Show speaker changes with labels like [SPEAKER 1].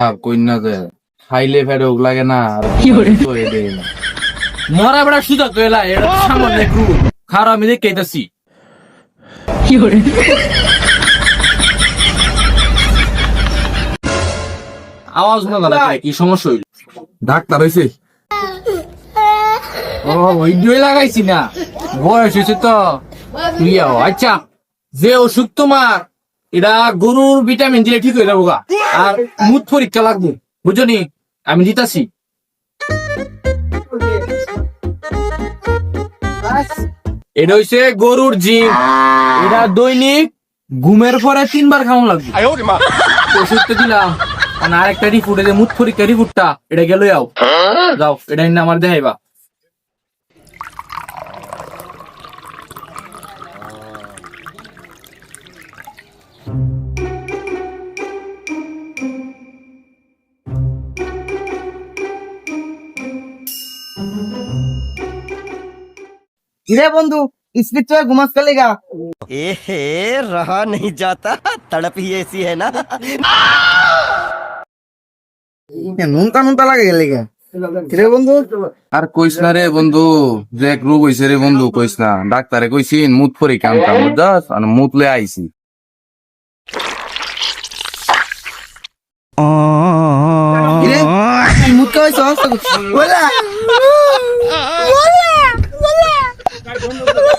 [SPEAKER 1] কইনা যে খাইলে ফেরে ওক লাগে না আর তো এ দেয় না। মরা বেড়া সুজা তো এলা এটা তো সামান্য একটু খারাপ আমি দেখে আইতাছি। আওয়াজ না দাঁড়া কি সমস্যা হইল? ডাক্তার হইছে? ও ওই দুই লাগাইছি না, বয়স হয়েছে তো তুইও। আচ্ছা যে ওষুধ তোমার এটা গরুর ভিটামিন দিলে ঠিক হয়ে যাবো গা, আর মুখ পরীক্ষা লাগবে বুঝনি, আমি দিতাছি। এটা হইছে গরুর জিম, এটা দৈনিক ঘুমের পরে 3 বার খাওয়া লাগবে। ওষুধটা দিলাম, আর একটা রিপোর্ট যে মুখ পরীক্ষা রিপোর্টটা এটা গেল যাও যাও, এটা আমার দেখাইবা।
[SPEAKER 2] रे बंधु स्पीड तो घुमास कर लेगा।
[SPEAKER 3] एहे रहा नहीं जाता, तड़प ही ऐसी है ना।
[SPEAKER 2] নুনটা নুনটা লাগে গেলেগা রে বন্ধু।
[SPEAKER 1] আর কইস না রে বন্ধু, যে এক রোগ হইছে রে বন্ধু, কইস না। ডাক্তারে কইছি মুত পরীক্ষা আনতাম বুঝছস, আর মুতলে আইছি।
[SPEAKER 2] মুখ কইছস ওলা